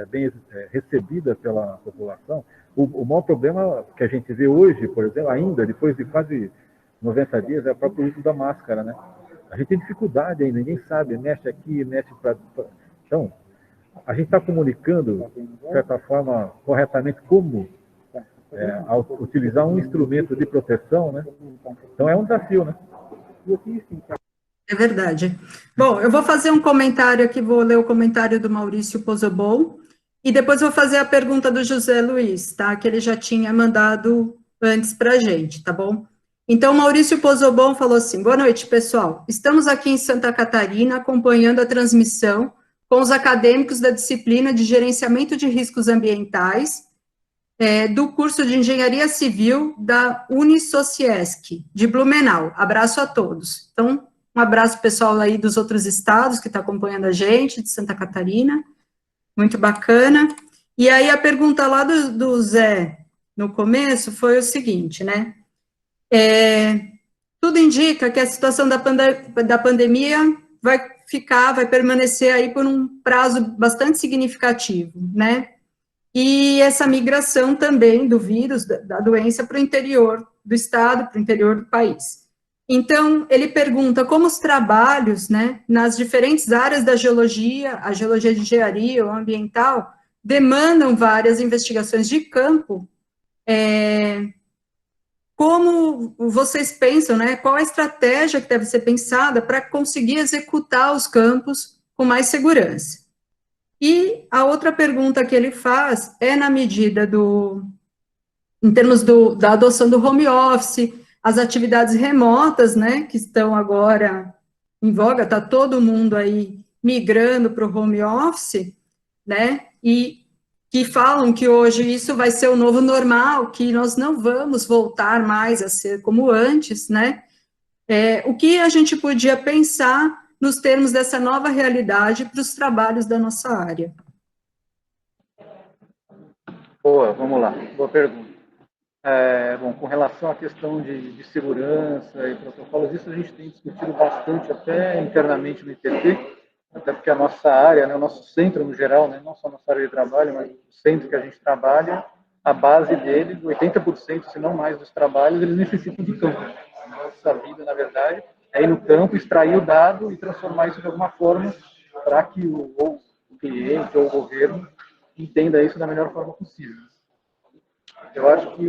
bem recebida pela população. O maior problema que a gente vê hoje, por exemplo, ainda depois de quase 90 dias, é o próprio uso da máscara, né? A gente tem dificuldade ainda, ninguém sabe, mexe aqui, mexe para... Então, a gente está comunicando, de certa forma, corretamente como ao utilizar um instrumento de proteção, né? Então é um desafio, né? É verdade. Bom, eu vou fazer um comentário aqui, vou ler o comentário do Maurício Pozobon, e depois vou fazer a pergunta do José Luiz, tá? Que ele já tinha mandado antes para a gente, tá bom? Então, Maurício Pozobon falou assim: boa noite, pessoal. Estamos aqui em Santa Catarina acompanhando a transmissão com os acadêmicos da disciplina de Gerenciamento de Riscos Ambientais do curso de Engenharia Civil da Unisociesc, de Blumenau. Abraço a todos. Então, um abraço pessoal aí dos outros estados que está acompanhando a gente, de Santa Catarina. Muito bacana. E aí a pergunta lá do Zé, no começo, foi o seguinte, né? Tudo indica que a situação da pandemia vai permanecer aí por um prazo bastante significativo, né? E essa migração também do vírus, da doença, para o interior do estado, para o interior do país. Então, ele pergunta como os trabalhos, né, nas diferentes áreas da geologia, a geologia de engenharia ou ambiental, demandam várias investigações de campo. Como vocês pensam, né, qual a estratégia que deve ser pensada para conseguir executar os campos com mais segurança? E a outra pergunta que ele faz é na medida em termos da adoção do home office, as atividades remotas, né, que estão agora em voga, está todo mundo aí migrando para o home office, né, e que falam que hoje isso vai ser o novo normal, que nós não vamos voltar mais a ser como antes, né, o que a gente podia pensar nos termos dessa nova realidade para os trabalhos da nossa área? Boa, vamos lá. Boa pergunta. Bom, com relação à questão de segurança e protocolos, isso a gente tem discutido bastante até internamente no ITT, até porque a nossa área, né, o nosso centro no geral, né, não só a nossa área de trabalho, mas o centro que a gente trabalha, a base dele, 80%, se não mais, dos trabalhos, eles necessitam de campo. A nossa vida, na verdade, é ir no campo, extrair o dado e transformar isso de alguma forma para que o cliente ou o governo entenda isso da melhor forma possível. Eu acho que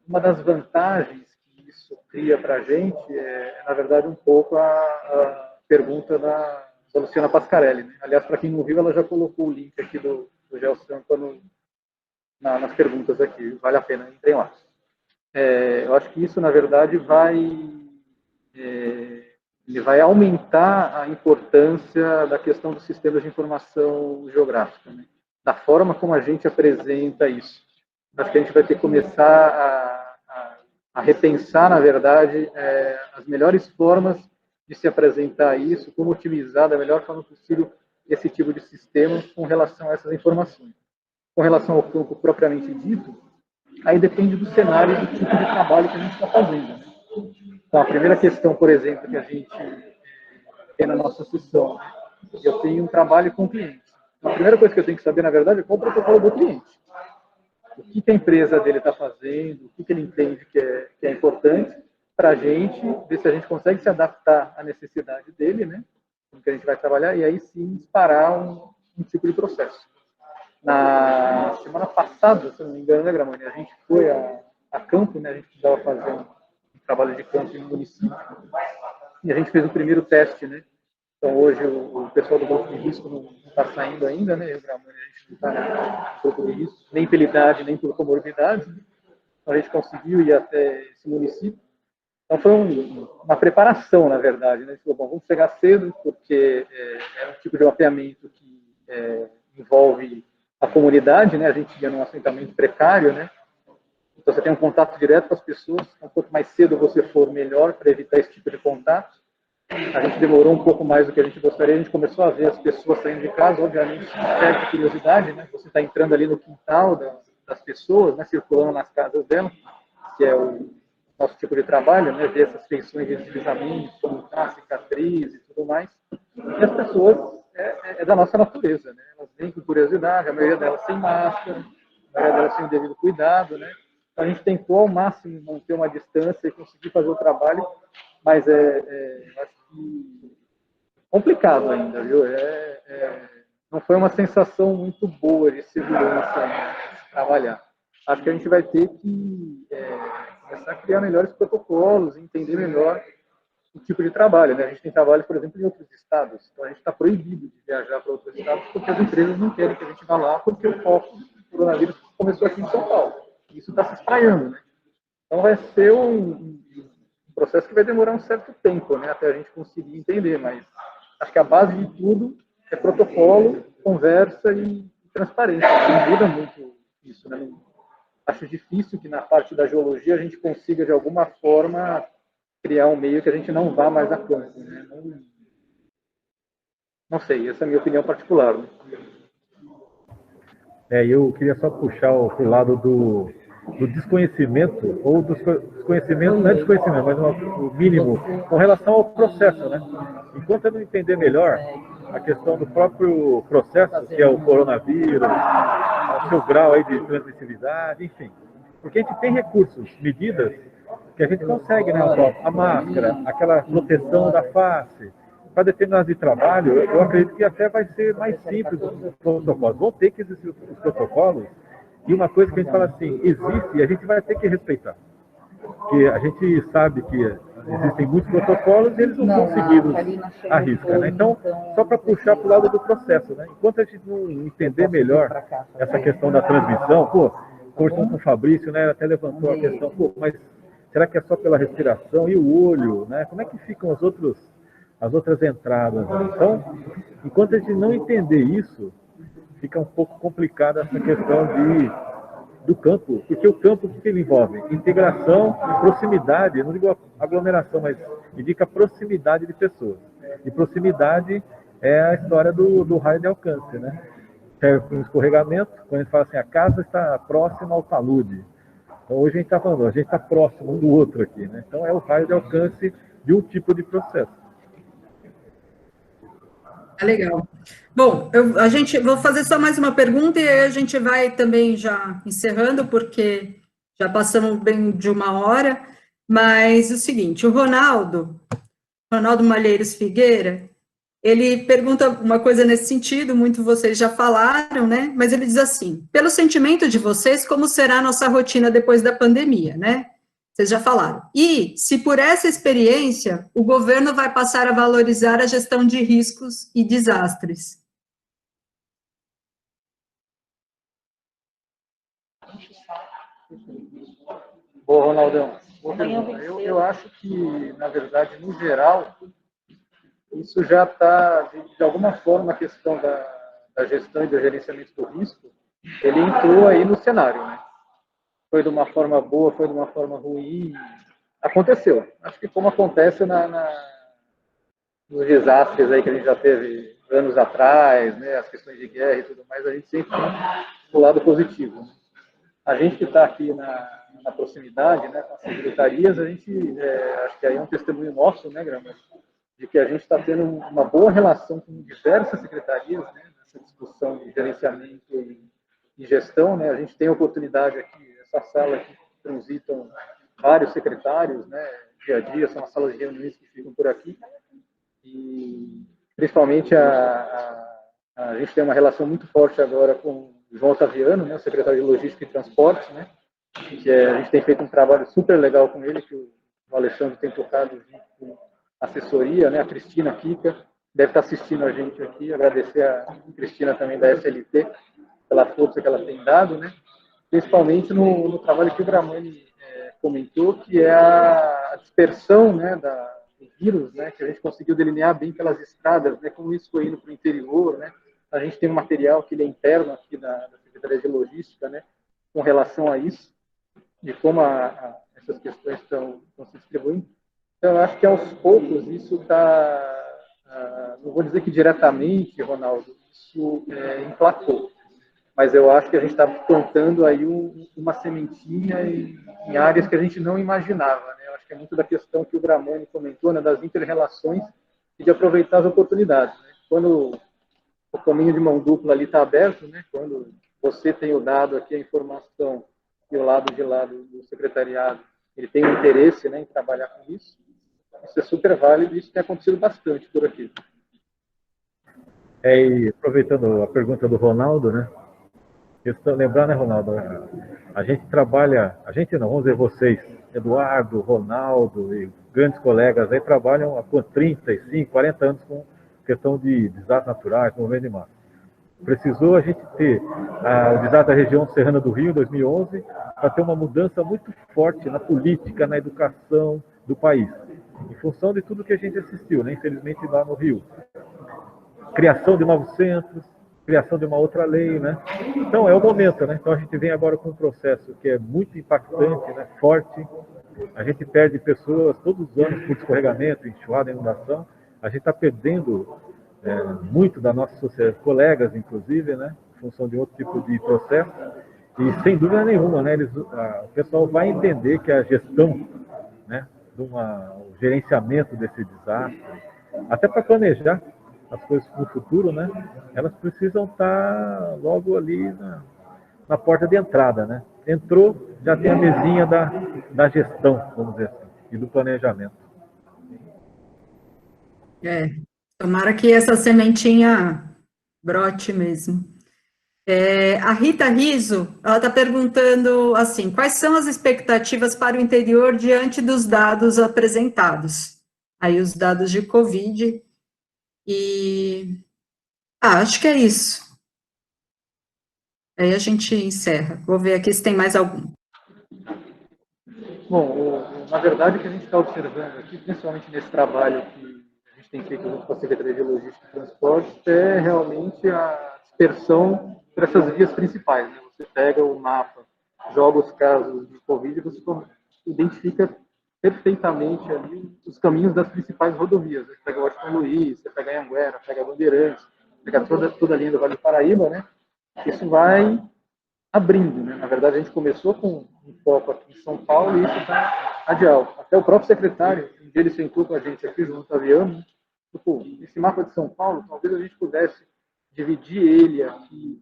uma das vantagens que isso cria para a gente na verdade, um pouco a pergunta da Luciana Pascarelli. Né? Aliás, para quem não viu, ela já colocou o link aqui do GeoSampa nas perguntas aqui. Vale a pena, entrem lá. Eu acho que isso, na verdade, ele vai aumentar a importância da questão dos sistemas de informação geográfica, né? Da forma como a gente apresenta isso. Acho que a gente vai ter que começar a repensar, na verdade, as melhores formas de se apresentar isso, como otimizar da melhor forma possível esse tipo de sistema com relação a essas informações. Com relação ao campo propriamente dito, aí depende do cenário e do tipo de trabalho que a gente está fazendo. Né? Então, a primeira questão, por exemplo, que a gente tem na nossa sessão, eu tenho um trabalho com cliente. Então, a primeira coisa que eu tenho que saber, na verdade, é qual é o protocolo do cliente. O que a empresa dele está fazendo, o que ele entende que é importante, para a gente ver se a gente consegue se adaptar à necessidade dele, né? Como que a gente vai trabalhar, e aí sim disparar um tipo de processo. Na semana passada, se não me engano, né, Gramani, a gente foi a campo, né? A gente precisava fazer um trabalho de campo no município, e a gente fez o primeiro teste, né? Então, hoje, o pessoal do grupo de risco não está saindo ainda, né? O Gramani, a gente não está no grupo de risco, nem pela idade, nem por comorbidade. Então, a gente conseguiu ir até esse município. Então, foi uma preparação, na verdade, né? A gente falou, bom, vamos chegar cedo, porque é um tipo de mapeamento que envolve a comunidade, né? A gente ia num assentamento precário, né? Então, você tem um contato direto com as pessoas. Então, quanto mais cedo você for, melhor para evitar esse tipo de contato. A gente demorou um pouco mais do que a gente gostaria. A gente começou a ver as pessoas saindo de casa, obviamente, certa curiosidade, né? Você está entrando ali no quintal das pessoas, né? Circulando nas casas delas, que é o nosso tipo de trabalho, né? Ver essas feições de deslizamento, como tá, cicatriz e tudo mais. E as pessoas é da nossa natureza, né? Elas vêm com curiosidade, a maioria delas sem máscara, a maioria delas sem o devido cuidado, né? A gente tentou ao máximo manter uma distância e conseguir fazer o trabalho, mas acho que complicado ainda, viu? Não foi uma sensação muito boa de segurança, né, de trabalhar. Acho que a gente vai ter que começar a criar melhores protocolos, entender melhor o tipo de trabalho, né? A gente tem trabalho, por exemplo, em outros estados, então a gente está proibido de viajar para outros estados porque as empresas não querem que a gente vá lá porque o foco do coronavírus começou aqui em São Paulo. Isso está se espraiando, né? Então vai ser um processo que vai demorar um certo tempo, né, até a gente conseguir entender, mas acho que a base de tudo é protocolo, conversa e transparência. Não muda muito isso, né? Acho difícil que na parte da geologia a gente consiga, de alguma forma, criar um meio que a gente não vá mais a campo, né? Não sei, essa é a minha opinião particular, né? Eu queria só puxar para o lado do desconhecimento, ou do desconhecimento, não é desconhecimento, mas o mínimo, com relação ao processo, né? Enquanto eu não entender melhor a questão do próprio processo, que é o coronavírus, o seu grau aí de transmissibilidade, enfim. Porque a gente tem recursos, medidas, que a gente consegue, né? A máscara, aquela proteção da face. Para determinados de trabalho, eu acredito que até vai ser mais simples os protocolos. Vão ter que existir os protocolos, e uma coisa que a gente fala assim, existe e a gente vai ter que respeitar. Porque a gente sabe que existem muitos protocolos e eles não são seguidos à risca, né? Então, só para puxar para o lado do processo, né? Enquanto a gente não entender melhor essa questão da transmissão, conversando com o Fabrício, né, até levantou a questão, mas será que é só pela respiração e o olho, né? Como é que ficam as outras entradas? Então, enquanto a gente não entender isso, fica um pouco complicada essa questão do campo, porque o campo, o que ele envolve? Integração e proximidade, não digo aglomeração, mas indica proximidade de pessoas. E proximidade é a história do raio de alcance, né? Serve para um escorregamento, quando a gente fala assim, a casa está próxima ao talude. Então hoje a gente está falando, a gente está próximo um do outro aqui, né? Então é o raio de alcance de um tipo de processo. Legal. Bom, vou fazer só mais uma pergunta e aí a gente vai também já encerrando, porque já passamos bem de 1 hora, mas é o seguinte, o Ronaldo Malheiros Figueira, ele pergunta uma coisa nesse sentido, muito vocês já falaram, né? Mas ele diz assim, pelo sentimento de vocês, como será a nossa rotina depois da pandemia, né? Vocês já falaram. E, se por essa experiência, o governo vai passar a valorizar a gestão de riscos e desastres. Boa, Ronaldão. Eu acho que, na verdade, no geral, isso já está, de alguma forma, a questão da gestão e do gerenciamento do risco, ele entrou aí no cenário, né? Foi de uma forma boa, foi de uma forma ruim, aconteceu. Acho que como acontece nos desastres aí que a gente já teve anos atrás, né, as questões de guerra e tudo mais, a gente sempre tem o lado positivo, né? A gente que está aqui na proximidade, né, com as secretarias, a gente, acho que aí é um testemunho nosso, né, Grama, de que a gente está tendo uma boa relação com diversas secretarias, né, nessa discussão de gerenciamento e gestão, né? A gente tem a oportunidade aqui, essa sala aqui transitam vários secretários, né, dia a dia, são as salas de reuniões que ficam por aqui, e principalmente a gente tem uma relação muito forte agora com o João Otaviano, né, o secretário de Logística e Transportes, né, que a gente tem feito um trabalho super legal com ele, que o Alexandre tem tocado junto com assessoria, né, a Cristina Kika, deve estar assistindo a gente aqui, agradecer a Cristina também da SLT, pela força que ela tem dado, né, principalmente no trabalho que o Gramani comentou, que é a dispersão, né, do vírus, né, que a gente conseguiu delinear bem pelas estradas, né, como isso foi indo para o interior, né. A gente tem um material que ele é interno aqui da Secretaria de Logística, né, com relação a isso, de como essas questões estão se distribuindo. Então, eu acho que aos poucos isso está, não vou dizer que diretamente, Ronaldo, isso emplacou, mas eu acho que a gente está plantando aí uma sementinha em áreas que a gente não imaginava, né? Eu acho que é muito da questão que o Gramani comentou, né, das inter-relações e de aproveitar as oportunidades, né? Quando o caminho de mão dupla ali está aberto, né? Quando você tem o dado aqui, a informação, e o lado de lá do secretariado, ele tem um interesse, né, em trabalhar com isso. Isso é super válido e isso tem acontecido bastante por aqui. E aproveitando a pergunta do Ronaldo, né? Lembrar, né, Ronaldo? A gente trabalha, a gente não, vamos dizer vocês, Eduardo, Ronaldo e grandes colegas aí trabalham há 35, 40 anos com questão de desastres naturais, movimento de massa. Precisou a gente ter o desastre da região serrana do Rio, em 2011, para ter uma mudança muito forte na política, na educação do país, em função de tudo que a gente assistiu, né? Infelizmente lá no Rio. Criação de novos centros, criação de uma outra lei, né? Então é o momento, né? Então a gente vem agora com um processo que é muito impactante, né? Forte. A gente perde pessoas todos os anos por escorregamento, enxurrada, inundação. A gente está perdendo muito da nossa sociedade, colegas inclusive, né? Em função de outro tipo de processo. E sem dúvida nenhuma, né? O pessoal vai entender que a gestão, né? O gerenciamento desse desastre, até para planejar as coisas no futuro, né? Elas precisam estar logo ali na porta de entrada, né? Entrou, já tem a mesinha da gestão, vamos dizer assim, e do planejamento. Tomara que essa sementinha brote mesmo. A Rita Riso, ela está perguntando assim, quais são as expectativas para o interior diante dos dados apresentados? Aí os dados de Covid. Acho que é isso. Aí a gente encerra. Vou ver aqui se tem mais algum. Bom, na verdade, o que a gente está observando aqui, principalmente nesse trabalho que a gente tem feito junto com a Secretaria de Logística e Transporte, é realmente a dispersão para essas vias principais, né? Você pega o mapa, joga os casos de Covid e você identifica perfeitamente ali os caminhos das principais rodovias. Você pega o Washington Luiz, você pega a Anhanguera, pega a Bandeirantes, pega toda a linha do Vale do Paraíba, né? Isso vai abrindo, né? Na verdade, a gente começou com um foco aqui em São Paulo e isso está adial. Até o próprio secretário, um dia ele sentou com a gente aqui junto a Viana, esse mapa de São Paulo, talvez a gente pudesse dividir ele aqui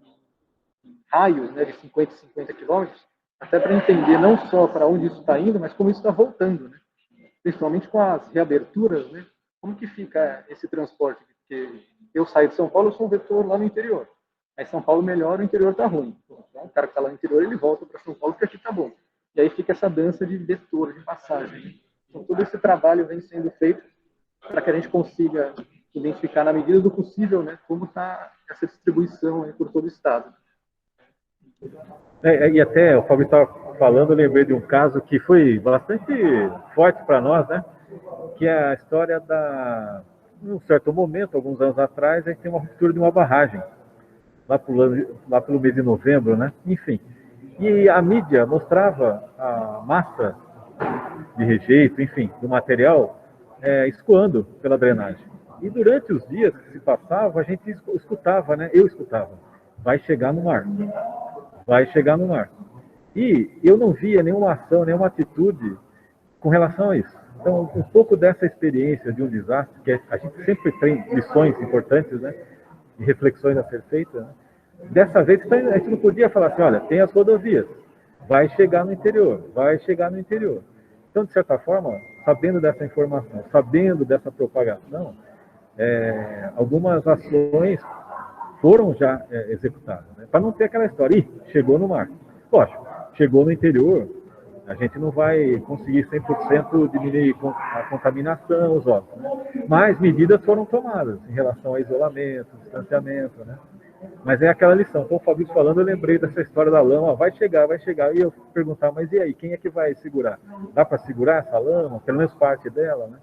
em raios, né, de 50 quilômetros, até para entender não só para onde isso está indo, mas como isso está voltando, né? Principalmente com as reaberturas, né? Como que fica esse transporte? Porque eu saio de São Paulo, eu sou um vetor lá no interior. Aí São Paulo melhora, o interior está ruim. Então, o cara que está lá no interior, ele volta para São Paulo, porque aqui está bom. E aí fica essa dança de vetor, de passagem, né? Então, todo esse trabalho vem sendo feito para que a gente consiga identificar, na medida do possível, né, como está essa distribuição aí por todo o estado. E até o Fábio estava falando, eu lembrei de um caso que foi bastante forte para nós, né? Que é a história num certo momento, alguns anos atrás, a gente tem uma ruptura de uma barragem, lá pelo mês de novembro, né? Enfim. E a mídia mostrava a massa de rejeito, enfim, do material escoando pela drenagem. E durante os dias que se passavam, a gente escutava, né? Eu escutava, vai chegar no mar. Vai chegar no mar. E eu não via nenhuma ação, nenhuma atitude com relação a isso. Então, um pouco dessa experiência de um desastre, que a gente sempre tem lições importantes, né? E reflexões a ser feitas, né? Dessa vez, a gente não podia falar assim, olha, tem as rodovias, vai chegar no interior, vai chegar no interior. Então, de certa forma, sabendo dessa informação, sabendo dessa propagação, algumas ações foram já executadas, né? Para não ter aquela história, chegou no mar. Lógico, chegou no interior, a gente não vai conseguir 100% diminuir a contaminação, os óbitos, né? Mas medidas foram tomadas em relação a isolamento, distanciamento, né? Mas é aquela lição. Então, o Fabrício falando, eu lembrei dessa história da lama, vai chegar, e eu perguntar, mas e aí, quem é que vai segurar? Dá para segurar essa lama, pelo menos parte dela, né?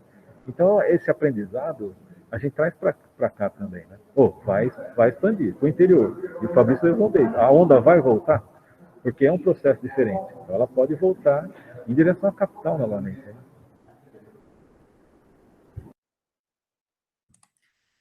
Então, esse aprendizado a gente traz para cá também, né? Vai expandir para o interior. E o Fabrício levou bem. A onda vai voltar? Porque é um processo diferente. Então, ela pode voltar em direção à capital novamente, né?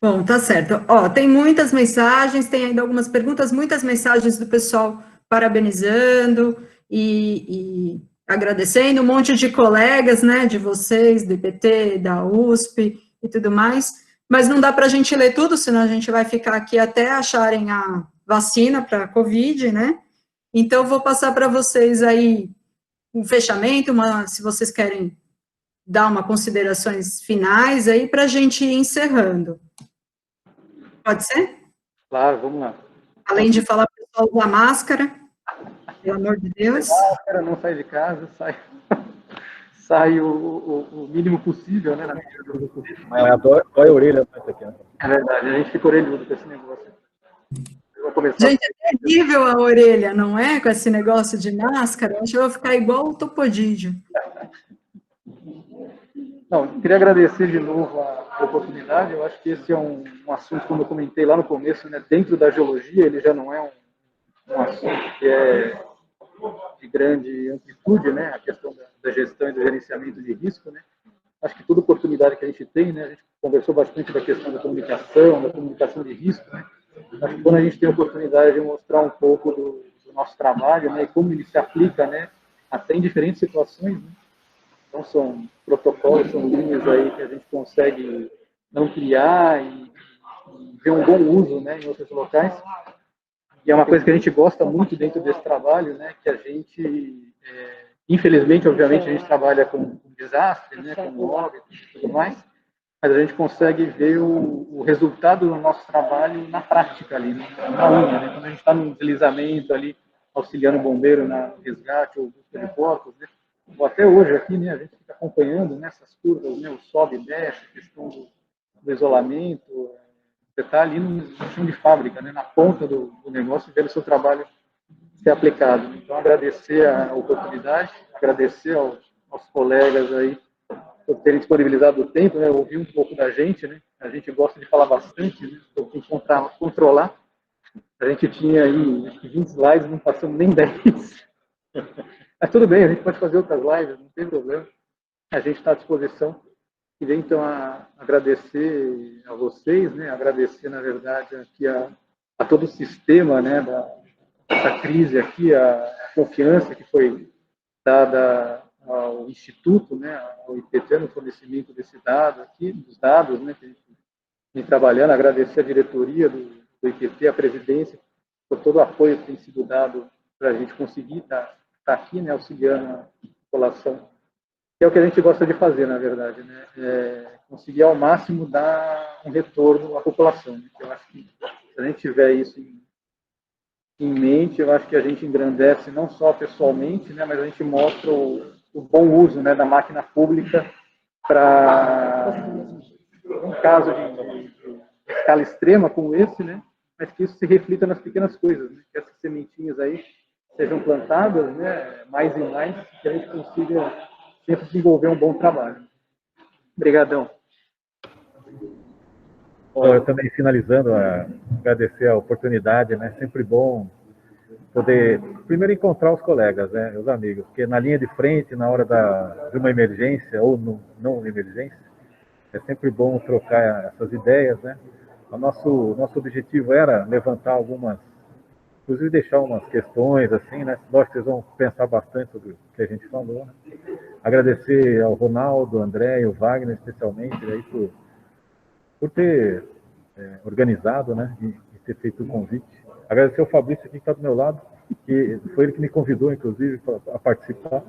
Bom, tá certo. Tem muitas mensagens, tem ainda algumas perguntas, muitas mensagens do pessoal parabenizando e agradecendo, um monte de colegas, né, de vocês, do IPT, da USP e tudo mais. Mas não dá para a gente ler tudo, senão a gente vai ficar aqui até acharem a vacina para a Covid, né? Então, eu vou passar para vocês aí um fechamento, se vocês querem dar uma considerações finais aí para a gente ir encerrando. Pode ser? Claro, vamos lá. Além de falar para o pessoal usar máscara, pelo amor de Deus. Máscara, não sai de casa, sai o mínimo possível, né? Na medida do possível. Mas dói a orelha. Aqui, né? É verdade, a gente fica orelhudo com esse negócio. Gente, é terrível a orelha, não é? Com esse negócio de máscara. Acho que eu vou ficar igual o Topodídio. Não, queria agradecer de novo a oportunidade. Eu acho que esse é um assunto, como eu comentei lá no começo, né, dentro da geologia, ele já não é um assunto que é de grande amplitude, né, a questão da gestão e do gerenciamento de risco, né. Acho que toda oportunidade que a gente tem, né, a gente conversou bastante da questão da comunicação de risco, né. Acho que quando a gente tem a oportunidade de mostrar um pouco do nosso trabalho, né, e como ele se aplica, né, até em diferentes situações, né. Então, são protocolos, são linhas aí que a gente consegue ampliar e ver um bom uso, né, em outros locais. E é uma coisa que a gente gosta muito dentro desse trabalho, né, que a gente, infelizmente, obviamente, a gente trabalha com desastre, né, com óbito e tudo mais, mas a gente consegue ver o resultado do nosso trabalho na prática ali, na unha, né, quando a gente está num deslizamento ali, auxiliando o bombeiro na resgate ou busca de corpos, né, ou até hoje aqui, né, a gente fica acompanhando nessas curvas, né, o sobe e desce, a questão do isolamento, você está ali no chão de fábrica, né, na ponta do negócio, vendo o seu trabalho ser aplicado. Então, agradecer a oportunidade, agradecer aos colegas aí por terem disponibilizado o tempo, né, ouvir um pouco da gente, né, a gente gosta de falar bastante, né, então tem que controlar. A gente tinha aí, acho que 20 slides, não passamos nem 10. Mas tudo bem, a gente pode fazer outras lives, não tem problema. A gente está à disposição. Queria, então, agradecer a vocês, né? Agradecer, na verdade, aqui a todo o sistema, né? dessa crise aqui, a confiança que foi dada ao Instituto, né? Ao IPT, no fornecimento desse dado aqui, dos dados, né? Que a gente vem trabalhando. Agradecer a diretoria do IPT, a presidência, por todo o apoio que tem sido dado para a gente conseguir estar aqui, né, auxiliando a população, que é o que a gente gosta de fazer, na verdade, né, conseguir ao máximo dar um retorno à população. Né? Eu acho que se a gente tiver isso em mente, eu acho que a gente engrandece não só pessoalmente, né, mas a gente mostra o bom uso, né, da máquina pública para um caso de escala extrema como esse, né, mas que isso se reflita nas pequenas coisas, né, que essas sementinhas aí sejam plantadas, né, mais e mais, que a gente consiga sempre desenvolver um bom trabalho. Obrigadão. Eu também, finalizando, agradecer a oportunidade, né, sempre bom poder, primeiro, encontrar os colegas, né, os amigos, porque na linha de frente, na hora de uma emergência, ou não emergência, é sempre bom trocar essas ideias, né. O nosso objetivo era levantar algumas, inclusive deixar umas questões, assim, né? Nós vocês vão pensar bastante sobre o que a gente falou, né? Agradecer ao Ronaldo, ao André e ao Wagner, especialmente, aí, por ter organizado, né? E ter feito o convite. Agradecer ao Fabrício aqui, que está do meu lado, que foi ele que me convidou, inclusive, a participar.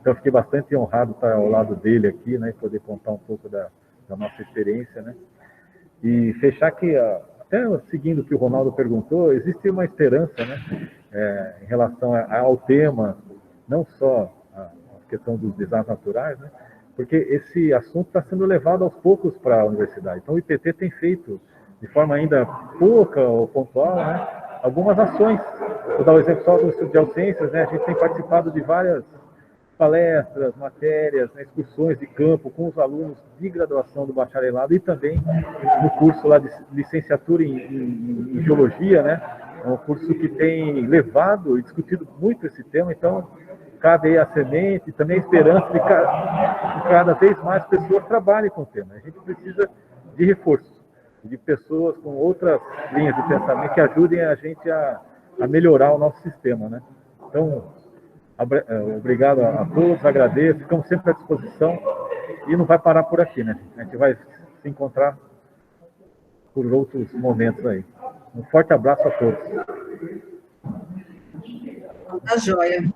Então, fiquei bastante honrado de estar ao lado dele aqui, né? E poder contar um pouco da nossa experiência, né? E fechar que, até seguindo o que o Ronaldo perguntou, existe uma esperança, né, em relação ao tema, não só a questão dos desastres naturais, né, porque esse assunto está sendo levado aos poucos para a universidade. Então, o IPT tem feito, de forma ainda pouca ou pontual, né, algumas ações. Vou dar o exemplo só do Instituto de Geociências, né, a gente tem participado de várias palestras, matérias, né, excursões de campo com os alunos de graduação do bacharelado e também no curso lá de licenciatura em geologia, né? É um curso que tem levado e discutido muito esse tema, então cabe aí a semente e também a esperança de cada vez mais pessoas trabalhem com o tema. A gente precisa de reforço, de pessoas com outras linhas de pensamento que ajudem a gente a melhorar o nosso sistema, né? Então, obrigado a todos, agradeço, ficamos sempre à disposição e não vai parar por aqui, né? A gente vai se encontrar por outros momentos aí. Um forte abraço a todos. Tá joia.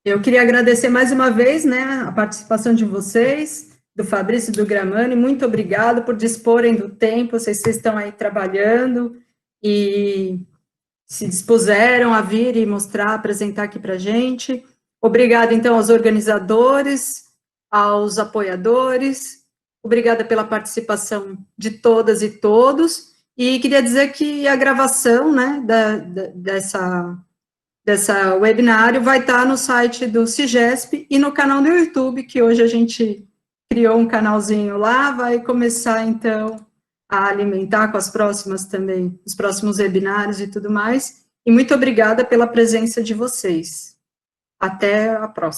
Eu queria agradecer mais uma vez, né, a participação de vocês, do Fabrício e do Gramani. Muito obrigado por disporem do tempo, vocês estão aí trabalhando e se dispuseram a vir e mostrar, apresentar aqui para a gente. Obrigada, então, aos organizadores, aos apoiadores, obrigada pela participação de todas e todos, e queria dizer que a gravação, né, dessa webinário vai estar no site do CIGESP e no canal do YouTube, que hoje a gente criou um canalzinho lá, vai começar, então, a alimentar com as próximas também, os próximos webinários e tudo mais, e muito obrigada pela presença de vocês. Até a próxima.